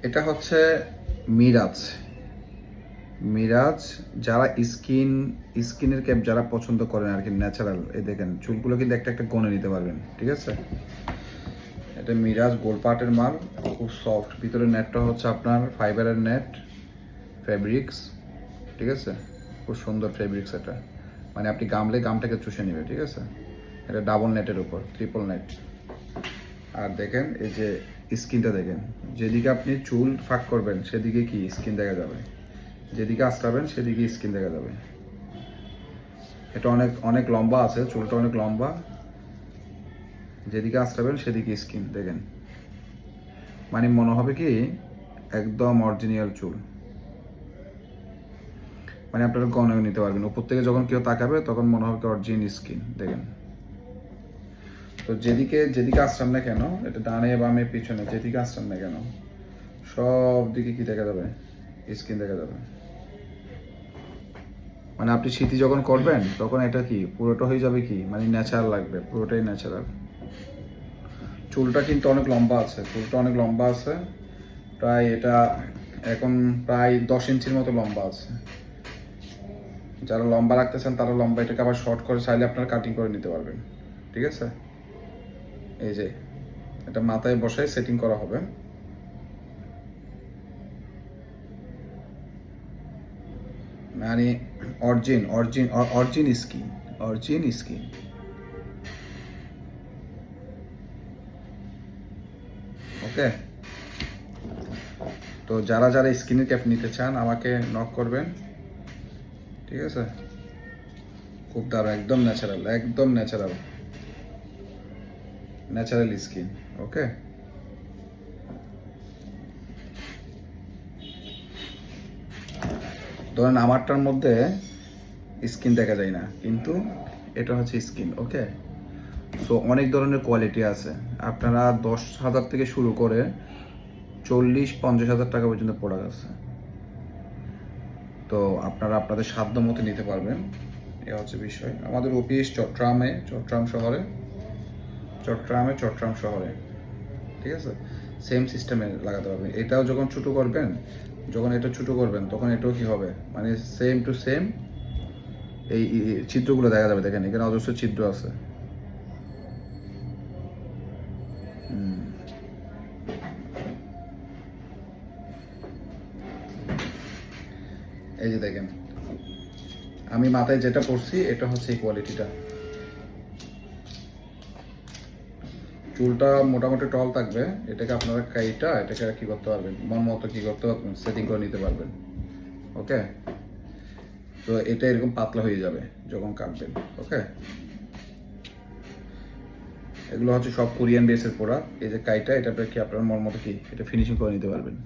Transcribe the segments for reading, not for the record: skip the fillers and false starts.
এটা হচ্ছে মিরাজ। মিরাজ যারা স্কিনের ক্যাপ যারা পছন্দ করেন আর কি, ন্যাচারাল, এই দেখেন চুলগুলো কিন্তু একটা একটা গনে নিতে পারবেন, ঠিক আছে। এটা মিরাজ গোল্ড পার্টের মাল, খুব সফট। ভিতরে নেটটা হচ্ছে আপনার ফাইবারের নেট, ফেব্রিক্স, ঠিক আছে। খুব সুন্দর ফেব্রিক্স এটা, মানে আপনি গামলে গামটাকে চুষে নেবে, ঠিক আছে। এটা ডাবল নেটের উপর, ট্রিপল নেট। আর দেখেন এই যে স্কিনটা দেখেন, যেদিকে আপনি চুল ফাঁক করবেন সেদিকে কি স্কিন দেখা যাবে, যেদিকে আঁচড়াবেন সেদিকে স্কিন দেখা যাবে। এটা অনেক অনেক লম্বা আছে, চুলটা অনেক লম্বা, যেদিকে আঁচড়াবেন সেদিকে স্কিন দেখেন, মানে মনে হবে কি একদম অরিজিনাল চুল, মানে আপনারা গনে নিতে পারবেন। উপর থেকে যখন কেউ তাকাবে তখন মনে হবে কি অরিজিনাল স্কিন দেখেন। তো যেদিকে যেদিকে আসছেন না কেন, এটা ডানে বামে পিছনে যেদিকে আসছেন না কেন, সব দিকে কি দেখা যাবে, স্কিন দেখা যাবে। মানে আপনি স্মৃতি যখন করবেন তখন এটা কি পুরোটা হয়ে যাবে কি, মানে ন্যাচারাল লাগবে, পুরোটাই ন্যাচারাল। চুলটা কিন্তু অনেক লম্বা আছে, চুলটা অনেক লম্বা আছে, প্রায় এটা এখন প্রায় 10 ইঞ্চির মতো লম্বা আছে। যারা লম্বা রাখতেছেন তারা লম্বা, এটাকে আবার শর্ট করে চাইলে আপনারা কাটিং করে নিতে পারবেন, ঠিক আছে। এই যে এটা মাথায় বসায় সেটিং করা হবে। মানে অরিজিন স্কিন। ওকে, তো যারা যারা স্কিনের ক্যাপ নিতে চান আমাকে নক করবেন, ঠিক আছে। খুব দারুণ, একদম ন্যাচারাল স্কিন। ওকে, ধরেন আমারটার মধ্যে স্কিন দেখা যায় না, কিন্তু এটা হচ্ছে স্কিন। ওকে, সো অনেক ধরনের কোয়ালিটি আছে, আপনারা 10,000 থেকে শুরু করে 40-50,000 টাকা পর্যন্ত প্রোডাক্ট আছে। তো আপনারা আপনাদের সাধ্য মতো নিতে পারবেন, এ হচ্ছে বিষয়। আমাদের অফিস চট্টগ্রাম শহরে, ঠিক আছে। সেম সিস্টেমে লাগাতে পারবেন। এটাও যখন ছোটো করবেন, তখন এটাও কি হবে, মানে সেম টু সেম এই চিত্রগুলো দেখা যাবে। দেখেন এখানে অজস্র চিত্র আছে। এই যে দেখেন আমি মাথায় যেটা পরছি এটা হচ্ছে এই কোয়ালিটিটা। চুলটা মোটামুটি টল থাকবে, এটাকে আপনারা এটাকে কি করতে পারবেন, মন মতো কি করতে পারবেন, সেটিং করে নিতে পারবেন। ওকে, তো এটা এরকম পাতলা হয়ে যাবে যখন কাটবেন। ওকে, এগুলো হচ্ছে সব কোরিয়ান বেসের প্রোডাক্ট। এই যে এটা কি আপনার মন মতো কি এটা ফিনিশিং করে নিতে পারবেন।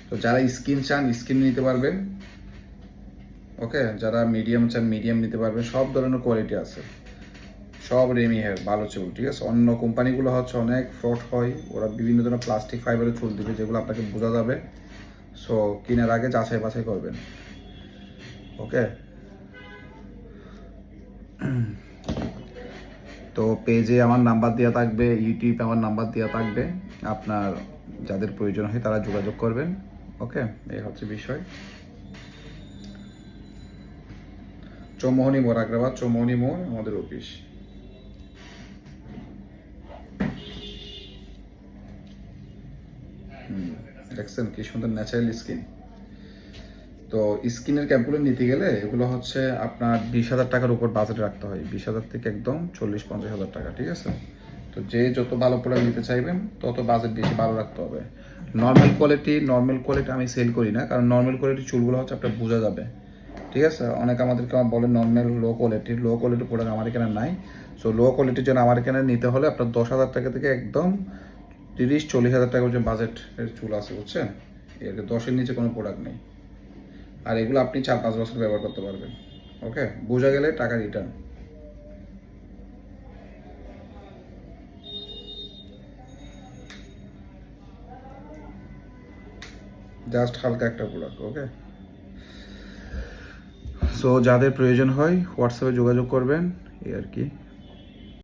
তো যারা স্কিন চান স্কিন নিতে পারবেন। ওকে, যারা মিডিয়াম চান মিডিয়াম নিতে পারবেন। সব ধরনের কোয়ালিটি আছে, সব রেমি হেয়ার ভালো চুল, ঠিক আছে। অন্য কোম্পানিগুলো হচ্ছে অনেক ফ্রড হয়, ওরা বিভিন্ন ধরনের প্লাস্টিক ফাইবারের চুল দিবে যেগুলো আপনাকে বোঝা যাবে। সো কেনার আগে যাচাই বাছাই করবেন। ওকে, তো পেজে আমার নাম্বার দেওয়া থাকবে, ইউটিউবে আমার নাম্বার দেওয়া থাকবে, আপনার যাদের প্রয়োজন হয় তারা যোগাযোগ করবেন। ওকে, এই হচ্ছে বিষয়। চৌমোহনী মোড়, আগ্রাবাদ চৌমোহনী মোড় আমাদের অফিস। দেখছেন কি সুন্দর ন্যাচারাল স্কিন। তো স্কিনের ক্যাপগুলো নিতে গেলে এগুলো হচ্ছে আপনার 20,000 টাকার উপর বাজেট রাখতে হয়, 20,000 থেকে একদম 40-50,000 টাকা, ঠিক আছে। তো যে যত ভালো প্রোডাক্ট নিতে চাইবেন তত বাজেট বেশি ভালো রাখতে হবে। নর্মাল কোয়ালিটি আমি সেল করি না, কারণ নর্মাল কোয়ালিটি চুলগুলো হচ্ছে আপনার বোঝা যাবে, ঠিক আছে। অনেকে আমাদেরকে বলে নর্মাল লো কোয়ালিটি প্রোডাক্ট আমার এখানে নাই। সো লো কোয়ালিটির জন্য আমার এখানে নিতে হলে আপনার 10,000 টাকা থেকে একদম 30-40,000 টাকা পর্যন্ত বাজেটের চুল আছে, বুঝছেন। এর 10-এর নিচে কোনো প্রোডাক্ট নেই। আর এগুলো আপনি 4-5 বছর ব্যবহার করতে পারবেন। ওকে, বোঝা গেলে টাকা রিটার্ন। জাস্ট হালকা একটা প্রোডাক্ট। ওকে, সো যাদের প্রয়োজন হয় হোয়াটসঅ্যাপে যোগাযোগ করবেন, এই আর কি।